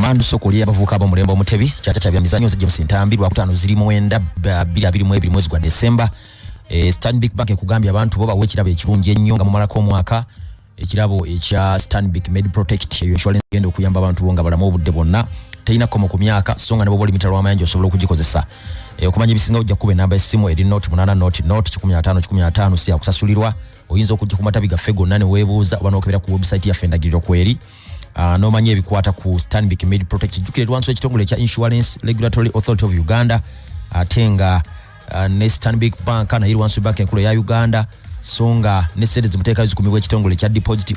Emmanduso kuli abavuka abo mulembo mutebi Kyankya Kyamizanyo James Ntambi lwa kutano ziri mwenda 22 mwezi gwa December. Stanbic Bank kugambya abantu bo bawe kirabo ekirungi ennyo nga mu malako omwaka ekirabo ekya Stanbic Med Protect insurance gendo kuyamba abantu bonga balamu obudde bonna tayina komo ku myaka songa nebo boli mitalo amayanja osobola okugikozesa. Okumanya bisinga ojja kuba namba esimu eri note 8 note 15 si akusasulirwa oyinza okujja ku matabi ga fego nane webuuza oba n'okebera ku website ya Fendagiriro kweri. No manye bikwata ku Stanbic Med Protect jukire lwanso ekitongole kya Insurance Regulatory Authority of Uganda atenga ne Stanbic Bank na Irwansu Bank enkulu ya Uganda songa ne sede zimuteeka zikumibwa ekitongole kya Deposit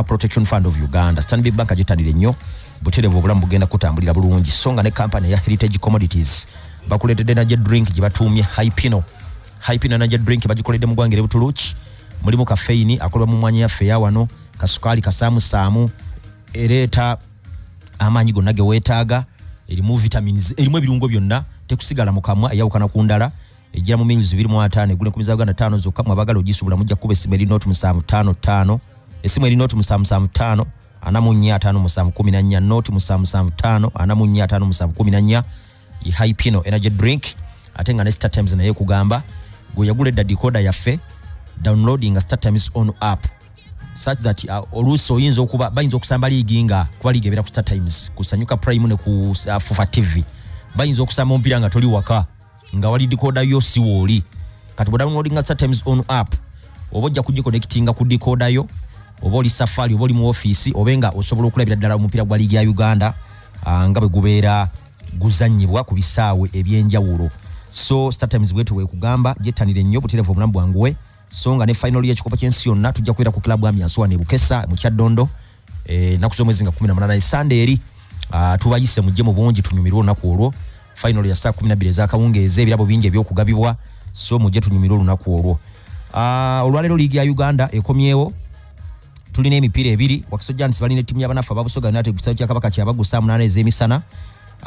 Protection Fund of Uganda. Stanbic Bank agitandire nnyo buterevu obulamu bugenda kutambulira bulungi songa ne company ya Heritage Commodities bakuletedde naje drink gibatumye Hypino naje drink bagikoledde mu gwangere Butuluki mulimu kafeini akolwa mu mwanya yafe ya wano kasukali kasamu ereta amanyi gonna ge wetaaga erimu vitamins erimu ebirungo byonna tekusigala mukamwa eyawukana ku ndala ejja mu miles 25 egule 15 zokka mwabagala ogisubula mujja kuba esimu eri note 755 esimu eri note 755 anamunya 514 note 755 anamunya 514 Hypino energy drink atenga ne StarTimes naye kugamba gwe yagule decoder yaffe downloading a StarTimes on app such that oluso oyinza okuba bayinza okusamba liginga kuba ligebera ku StarTimes kusanyuka prime ne ku Fufa TV bayinza okusamba ompira nga toli waka nga wali decoder yo siwoli kati downloading a StarTimes on app obojja kujiconnectinga ku decoder yo oboli safari oboli mu office obenga osobola okulabira ddala omupira gwa ligi ya Uganda nga bwe gubeera guzanyibwa ku bisaawe ebyenjawulo. So StarTimes bwetu we kugamba jetanire nnyo buterevu obulamu bwanguwe songa ne final y'ekikopo ky'ensi yonna tujja kwera ku club Amyansuwa ne Bukesa mu Kyaddondo nakusomwezi nga 18 Sunday eri tubayise mujje mu bungi tunyumirwa olunaku olwo final ya saa 12 ez'akawungeezi ebirabo bingi ebyokugabibwa so mujje tunyumirwa olunaku olwo. Olwaleero liigi ya Uganda ekomyewo tulina emipiira ebiri Wakiso Giants balina ttiimu y'abanafu ababusoga nate ku kisawo kya Kabaka kyabagusa 8 ez'emisana.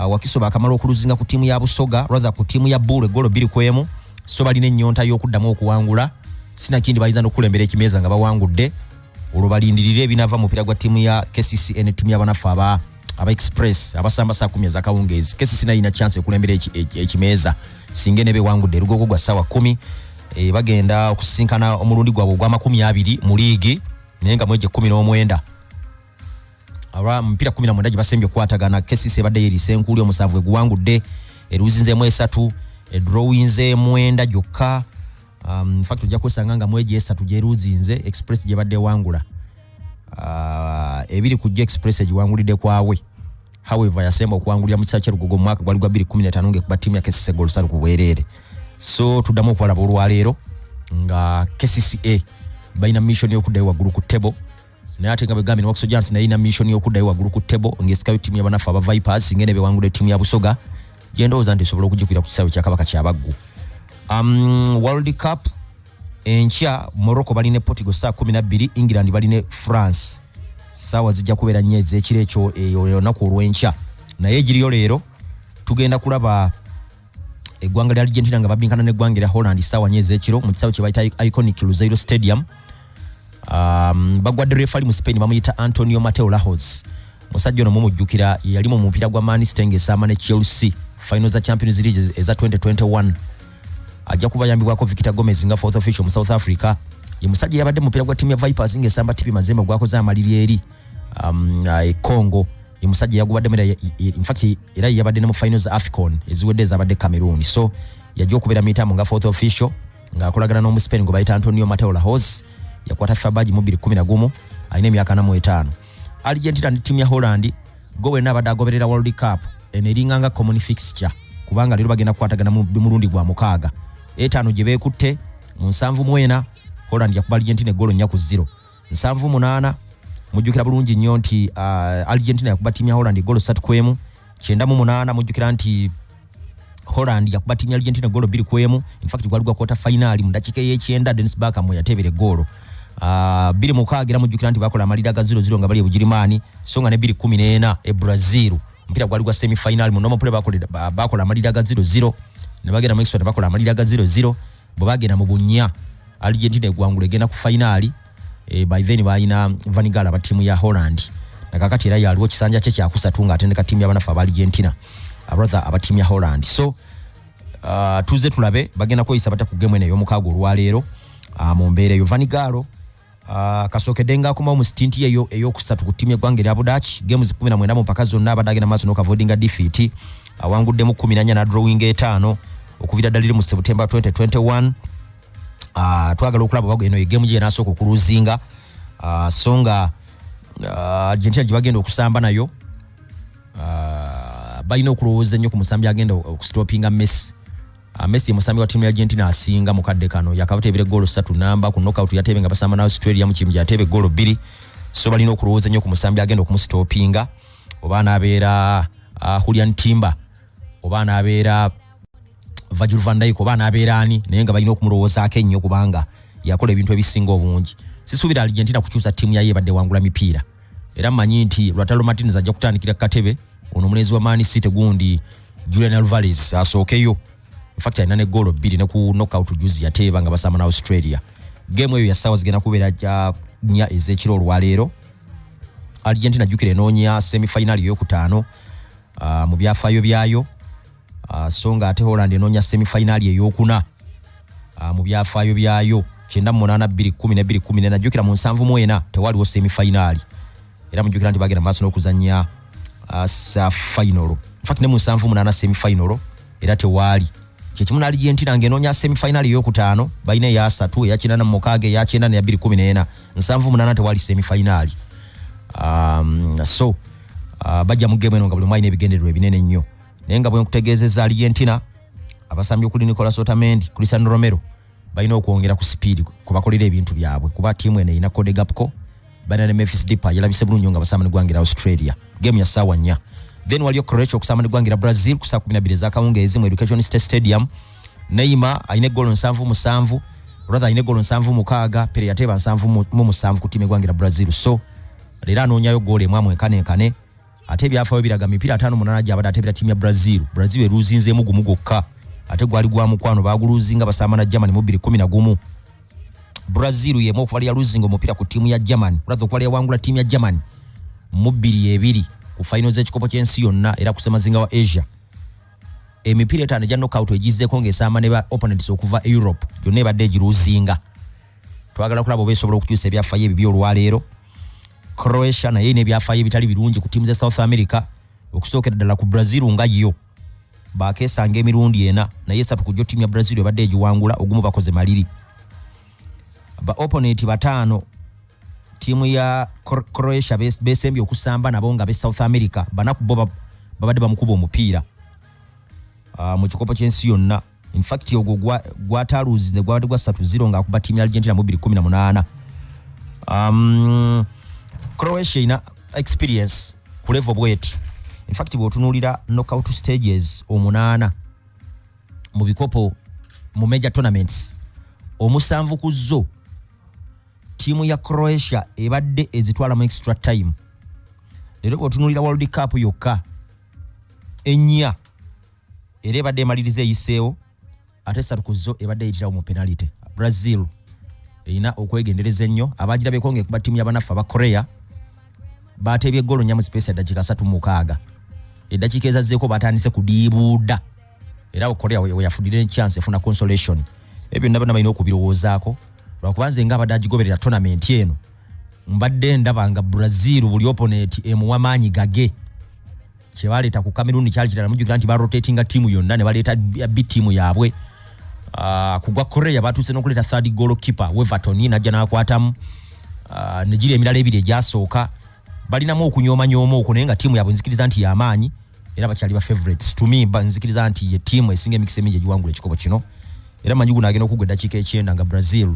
Wakiso bakamala okuluzinga ku ttiimu ya Busoga rather ku ttiimu ya Bull egolo 2-1 so balina ennyonta y'okuddamu okuwangula sina kindi bayiza n'okulembera ekimeeza nga bawangudde olwo balindirire ebinava mu mupira gwa ttiimu ya KCCA ttiimu y'abanafu aba Express abasamba saa 10 ez'akawungeezi. KCCA ina chance okulembera ekimeeza singa ne bewangudde rugogo gwa sawa 10 bagenda okusisinkana omulundi gwabwe gwa 20 mu liigi naye nga mweje 19 aba mpira 19 basembye kwatagana KCCA badde yeri senkuli omusanvu eguwangudde eruzinze mu 3 edrawinze mwenda jokka in fact ujja kwesanga nga mweje 3 jeruzinze Express je badde wangula ebiri kujja Express ejiwangulide kwawe. However yasemba okuwangulira mu kisacha rugogo mwaka gwali gwa 2015 nge kuba timu ya KCCA golsal ku bwerere so tudamu okwala olwaleero nga KCCA baina mission y'okuddayo waggulu ku table naye ate nga begambi Wakiso Giants naye ina mission y'okuddayo waggulu ku table ng'esikayo ttiimu y'abanafu aba Vipers ngene bewangula ttiimu ya Busoga gyendowooza nti esobola okugikwira ku kisawe kya Kabaka kyabaggu. World Cup enkya Morocco baline Portugal saa 12 England baline France sawa zijja kubeera nnyo ez'ekiro ekyo olunaku olw'enkya naye egiriyo leero tugenda kulaba eggwanga lya Argentina nga babinkana n'eggwanga lya Holland sawa nnyo ez'ekiro mu kisawe kye bayita Iconic Luzeiro Stadium. Bagwadde refali mu Spain bamuyita Antonio Mateo Lahoz musajja ono mumujjukira yali mu mupira gwa Man City ng'esaama ne Chelsea final za Champions League eza 2021 ajja kubayambibwako Victor Gomez nga fourth official mu South Africa ye musajja yabadde mupira gwa timu ya Vipers ng'esamba tipi mazembe gwakoze amaliri eri Congo ye musajja yagubadde mera in fact era yabadde ne mu finals AFCON eziwedde zabadde Cameroon so yajja okubeera mitambo nga fourth official nga akolagana n'omu Spain ngo bayita Antonio Mateo Lahoz yakwata Fabaji mu 2011 alina emyaka 45. Argentina ne timu ya Holland gowe n'abadde agoberera World Cup eneringa common fixture kubanga leero bagenda kukwatagana mu mulundi gwa mukaaga 5 gye beekutte mu 7-4 Holland yakuba Argentina golo 4-0 7-8 mujjukira bulungi nnyo nti Argentina yakuba timu ya Holland golo 3-1 9-8 mujjukira nti Holland yakuba timu ya Argentina golo 2-1 in fact gwali gwa quarter final mu dakika y'ekyenda Dennis Bergkamp yatebere golo 2-6 era mujjukira nti bakola amalira ga 0-0 nga bali Bugirimani songa ne 2-14 Brazil mpira gwali gwa semi final mu normal play bakola amalira ga 0-0 ne bagenda mu extra bakola amalira ga 0-0 bo bagenda mu bunya Argentina egwangula egenda ku finali by then bayina Vanigala ba timu ya Holland nakakati era yaliwo kisanja kye kyakusatu nga atendeka timu y'abanafu aba Argentina brother aba timu ya Holland. So tuze tulabe bagenda koyisa bata ku game eno y'omukaago olwaleero mu mbeera eyo. Vanigalo kasookeddenga akoma mu stint eyo eyokusatu ku timu y'eggwanga erya Budachi games 19 mu mpaka zonna abadde maaso n'okavoidinga defeat awanguddemu 14 na drawing 5 okuvira daliri mu September 2021. Twagala okulaba bago eno game gye nasooka okuluzinga songa Argentina gye bagenda okusamba nayo balina okulowooza nnyo ku musambi agenda okustopinga Messi. Messi musambi wa timu ya Argentina asinga mu kadde kano yakabate goal 3 namba ku knockout yatebe nga basamba na Australia mu kimu yatebe goal 2. So balina okulowooza nnyo ku musambi agenda okumustopinga oba anabeera Julian Timber oba anabeera Virgil van Dijk oba anabeera ani naye nga balina okumulowoozaako ennyo kubanga yakola ebintu ebisinga obungi. Sisuubira Argentina kukyusa timu yaye badde wangula mipiira era mmanyi nti Lautaro Martinez ajja kutandikira katebe ono omulenzi wa Man City gundi Julian Alvarez asookeyo. In fact alina ne goal 2 ne ku knockout juzi yateba nga basamba na Australia. Game eyo ya sawa zigenda kubeera ja nya ezekiro olwaleero. Argentina jukire noonya semi-final ey'okutaano mu byafaayo byayo. Songa ate Holland enonya semi-final ey'okuna mu byafaayo byayo 9-8-2-10 najukira mu 7-1 tewaliwo semi-final era mujukira nti bagenda maaso n'okuzannya sa final. In fact ne mu 7-8 semi-final era tewali kyekimu na Argentina ngenonya semi-final ey'okutaano balina eya 3 eya 9-6 eya 9 ne 2-18 7-8 tewali semi-final. So bajja mu game eno nga buli mwalina ebigendererwa ebinene nnyo naye nga bwe nkutegeezezza Argentina abasambi okuli Nicolas Otamendi, Cristiano Romero balina okwongera ku speed kubakolera ebintu byabwe kuba tiimu eno erina Code Gakpo balina ne Memphis Depay yalabise bulungi nnyo nga basamba ne ggwanga Australia. Game ya ssaawa 4. Then waliyo Croatia okusamba ne ggwanga Brazil ku saa 12 ez'akawungeezi mu Education State Stadium. Neymar alina goal 7-7 rather alina goal 7-6 pere yateba 7-7 ku tiimu eggwanga Brazil. So leero anoonyayo goal emu enkane ate byafaayo biraga mipiira 5-8 gy'abadde atebera tiimu ya Brazil eruzinzeemu gumu gwokka ate gwali gwa mukwano baaguluzinga basamba na Germany mu 2011. Brazil yemu okuva ya losing omupiira ku tiimu ya Germany rather okuva yawangula tiimu ya Germany mu 2-2 ku finals z'ekikopo ky'ensi yonna era ku semazinga wa Asia. Emipiira 5 egya knockout egizzeeko ng'esamba ne ba opponents okuva Europe yonna ebadde egiruzinga. Twagala kulaba oba esobola okukyusa ebyafaayo ebyo by'olwaleero. Croatia naye n'ebyafaayo ebitali birungi ku tiimu za South America okusookera ddala ku Brazil nga yo bakeesanga emirundi 4 naye 3 ku gyo tiimu ya Brazil ebadde egiwangula ogumu bakoze maliri. Ba opponent 5 tiimu ya Croatia besembye okusamba nabo nga be South America banaku bo babadde bamukuba omupiira mu kikopo ky'ensi yonna. In fact ogwo gwataluzize gwabadde gwa 3-0 ng'akuba tiimu ya Argentina mu 2018. Croatia ina experience ku level bweti. In fact bw'otunuulira knockout stages 8 mu bikopo mu major tournaments omusanvu ku zo tiimu ya Croatia ebadde ezitwala mu extra time. Leero bw'otunuulira World Cup yokka ennya era ebadde emaliriza eyiseewo ate 3 ku zo ebadde eyitirawo mu penalty. Brazil erina okwegendereza ennyo abagirabeko ng'ekuba tiimu y'abanafu aba Korea batebye goal nnya mu space ya dakika 3-6 eddakiika ezazzeeko batandise kudiibuuda era Korea we yafudire chance efuna consolation. Ebyo ndaba balina okubirowoozaako lwakubanze nga abadde agigoberera tournament eno mbadde ndaba nga Brazil buli opponent emuwa maanyi gage kyebaleeta ku Cameroon kyali kirala mujjukira nti barotatinga tiimu yonna ne baleeta bi tiimu yaabwe. Kugwa Korea batuuse n'okuleeta third goalkeeper Weverton najja n'akwatamu Nigeria emirala ebiri egyasooka balinamu okunyooma okwo naye nga tiimu yaabwe nzikiriza nti y'amaanyi era bakyali ba favorites. To me nzikiriza nti ye tiimu esinga emikisa emingi egiwangula ekikopo kino era manyi guno agenda okugwa eddakiika 9 nga Brazil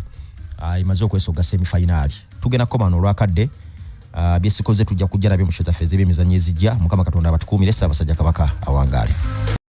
imaze okwesooga semi-final. Tugenda komano olwakadde byesikoze tujja kujja nabyo mu show zaffe ez'ebyemizannyo ezijja. Mukama Katonda abatukuumire. Ssaabasajja Kabaka awangaale.